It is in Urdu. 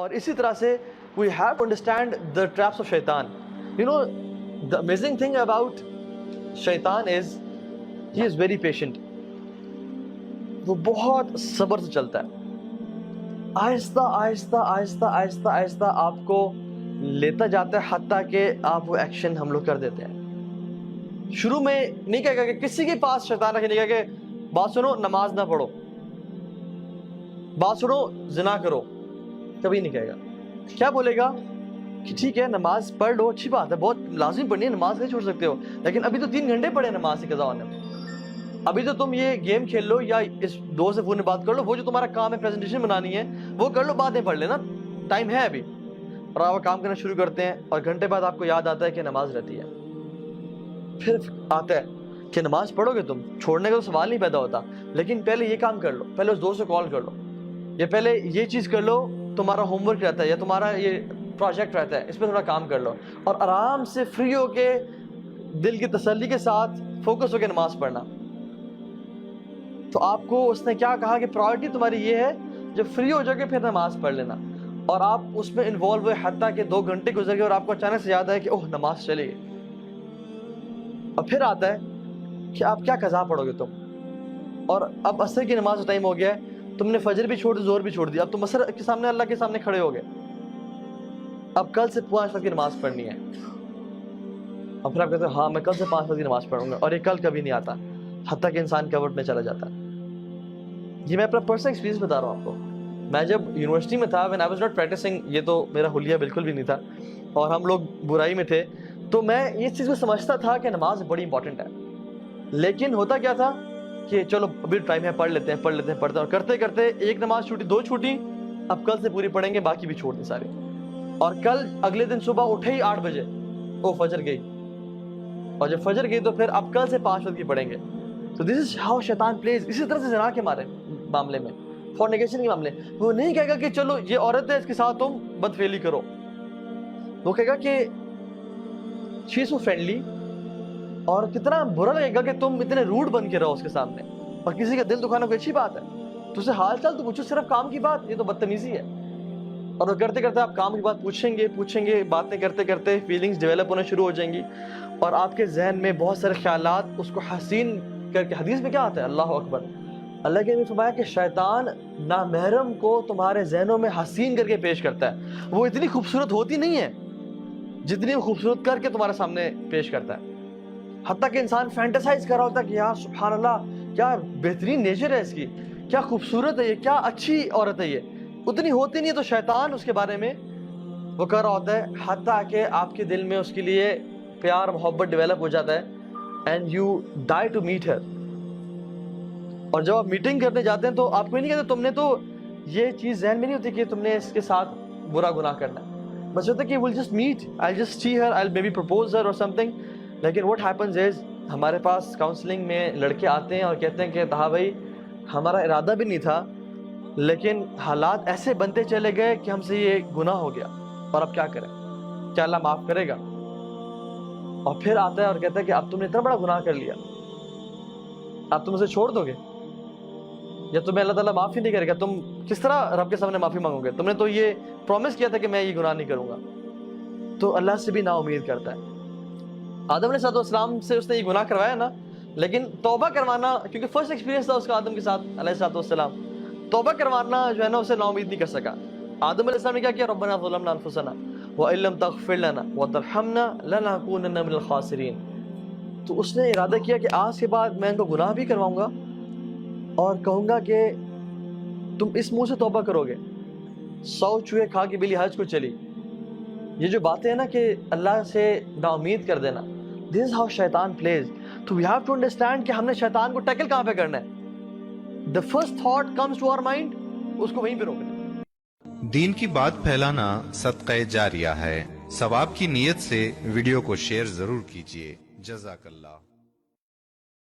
اور اسی طرح سے we have to understand the traps of shaitan. You know, the amazing thing about shaitan is he is very patient. وہ بہت صبر سے چلتا ہے، آہستہ آہستہ آہستہ آہستہ آہستہ آپ کو لیتا جاتا ہے، حتیٰ کہ آپ وہ ایکشن ہم لوگ کر دیتے ہیں۔ شروع میں نہیں کہے گا کہ کسی کے پاس شیطان رکھے، نہیں کہے کہ بات سنو نماز نہ پڑھو، بات سنو زنا کرو، کبھی نہیں کہے گا۔ کیا بولے گا کہ ٹھیک ہے نماز پڑھ لو، اچھی بات ہے، بہت لازمی پڑھنی ہے، نماز نہیں چھوڑ سکتے ہو، لیکن ابھی تو 3 گھنٹے پڑھے نماز سے قضا ہونے میں، ابھی تو تم یہ گیم کھیل لو یا اس دوست سے فون میں بات کر لو، وہ جو تمہارا کام ہے پریزنٹیشن بنانی ہے وہ کر لو، بعد میں پڑھ لینا، ٹائم ہے ابھی۔ اور آپ کام کرنا شروع کرتے ہیں اور گھنٹے بعد آپ کو یاد آتا ہے کہ نماز رہتی ہے، پھر آتا ہے کہ نماز پڑھو گے، تم چھوڑنے کا تو سوال نہیں پیدا ہوتا، لیکن پہلے یہ کام کر لو، پہلے اس دوست سے کال کر لو، یا پہلے یہ چیز کر لو، تمہارا ہوم ورک رہتا ہے یا تمہارا یہ پروجیکٹ رہتا ہے، اس پہ تھوڑا کام کر لو، اور آرام سے فری ہو کے دل کی تسلی کے ساتھ فوکس ہو کے نماز پڑھنا۔ تو آپ کو اس نے کیا کہا کہ پرائورٹی تمہاری یہ ہے، جب فری ہو جاؤ گے پھر نماز پڑھ لینا، اور آپ اس میں انوالو ہوئے حتیٰ کہ 2 گھنٹے گزر گئے اور آپ کو اچانک سے یاد آیا کہ اوہ نماز چلی گئی، اور پھر آتا ہے کہ آپ کیا قضا پڑھو گے تم، اور اب عصر کی نماز کا ٹائم ہو گیا ہے، تم نے فجر بھی چھوڑ دی، ظہر بھی چھوڑ دی، اب تم عصر کے سامنے اللہ کے سامنے کھڑے ہو گئے، اب کل سے 5 وقت کی نماز پڑھنی ہے، اور پھر آپ کہتے ہیں ہاں میں کل سے 5 وقت کی نماز پڑھوں گا، اور یہ کل کبھی نہیں آتا، حتیٰ کہ انسان کورٹ میں چلا جاتا ہے۔ یہ میں اپنا پرسنل ایکسپیرینس بتا رہا ہوں آپ کو۔ میں جب یونیورسٹی میں تھا، when I was not practicing، یہ تو میرا حلیہ بالکل بھی نہیں تھا، اور ہم لوگ برائی میں تھے، تو میں اس چیز کو سمجھتا تھا کہ نماز بڑی امپورٹنٹ ہے، لیکن ہوتا کیا تھا کہ چلو ابھی ٹائم ہے، پڑھ لیتے ہیں پڑھتے ہیں، اور کرتے کرتے ایک نماز چھوٹی، 2 چھوٹی، اب کل سے پوری پڑھیں گے، باقی بھی چھوڑ دی ساری، اور کل اگلے دن صبح اٹھے ہی 8 بجے، او فجر گئی، اور جب فجر گئی تو پھر اب کل سے 5 وقت کی پڑھیں گے۔ So this is how شیطان plays۔ اسی طرح سے زنا کے معاملے میں، فورنیکیشن کے معاملے، وہ نہیں کہے گا کہ چلو یہ عورت ہے اس کے ساتھ تم بدفعلی کرو، وہ کہے گا کہ she is so friendly، اور کتنا برا لگے گا کہ تم اتنے روڈ بن کے رہو اس کے سامنے، اور کسی کا دل دکھانا کوئی اچھی بات ہے، تو اسے حال چال تو پوچھو، صرف کام کی بات یہ تو بدتمیزی ہے۔ اور وہ کرتے کرتے آپ کام کی بات پوچھیں گے، باتیں کرتے کرتے فیلنگز ڈیولپ ہونا شروع ہو جائیں گی، اور آپ کے ذہن میں بہت سارے خیالات اس کو حسین کر کے، حدیث میں کیا آتا ہے، اللہ اکبر، اللہ کے نے فرمایا کہ شیطان نامحرم کو تمہارے ذہنوں میں حسین کر کے پیش کرتا ہے، وہ اتنی خوبصورت ہوتی نہیں ہے جتنی وہ خوبصورت کر کے تمہارے سامنے پیش کرتا ہے، حتیٰ کہ انسان فینٹاسائز کر رہا ہوتا ہے کہ یار سبحان اللہ کیا بہترین نیچر ہے اس کی، کیا خوبصورت ہے یہ، کیا اچھی عورت ہے یہ، اتنی ہوتی نہیں ہے، تو شیطان اس کے بارے میں وہ کر رہا ہوتا ہے، حتیٰ کہ آپ کے دل میں اس کے لیے پیار محبت ڈیولپ ہو جاتا ہے، and you die to meet her. اور جب آپ میٹنگ کرنے جاتے ہیں تو آپ کو نہیں کہتے، تم نے تو یہ چیز ذہن میں نہیں ہوتی کہ تم نے اس کے ساتھ برا گناہ کرنا ہے، بس ہوتا ہے کہ we'll just meet, I'll just see her, I'll maybe propose her or something، لیکن what happens is ہمارے پاس کاؤنسلنگ میں لڑکے آتے ہیں اور کہتے ہیں کہ ہاں بھائی ہمارا ارادہ بھی نہیں تھا، لیکن حالات ایسے بنتے چلے گئے کہ ہم سے یہ گناہ ہو گیا، اور اب کیا کریں، کیا اللہ معاف کرے گا؟ اور پھر آتا ہے اور کہتا ہے کہ اب تم نے اتنا بڑا گناہ کر لیا، اب تم اسے چھوڑ دو گے، یا تمہیں اللہ تعالیٰ معافی نہیں کرے گا، تم کس طرح رب کے سامنے معافی مانگو گے، تم نے تو یہ پرومس کیا تھا کہ میں یہ گناہ نہیں کروں گا۔ تو اللہ سے بھی نا امید کرتا ہے۔ آدم علیہ السلام سے اس نے یہ گناہ کروایا نا، لیکن توبہ کروانا، کیونکہ فرسٹ ایکسپیرینس تھا اس کا آدم کے ساتھ علیہ السلام، توبہ کروانا جو ہے نا اسے نا امید نہیں کر سکا۔ آدم علیہ السلام نے کیا کیا، ربنا ظلمنا انفسنا وَإِن لَّمْ تَغْفِرْ لَنَا وَتَرْحَمْنَا لَنَكُونَنَّ مِنَ الْخَاسِرِينَ۔ تو اس نے ارادہ کیا کہ آج کے بعد میں ان کو گناہ بھی کرواؤں گا، اور کہوں گا کہ تم اس منہ سے توبہ کرو گے، 100 چوہے کھا کے بلی حج کو چلی۔ یہ جو باتیں ہیں نا کہ اللہ سے نا امید کر دینا، this is how شیطان plays۔ تو we have to understand کہ ہم نے شیطان کو ٹیکل کہاں پہ کرنا ہے۔ the first thought comes to our mind، اس کو وہیں پہ روکنا ہے۔ دین کی بات پھیلانا صدقہ جاریہ ہے، ثواب کی نیت سے ویڈیو کو شیئر ضرور کیجیے۔ جزاک اللہ۔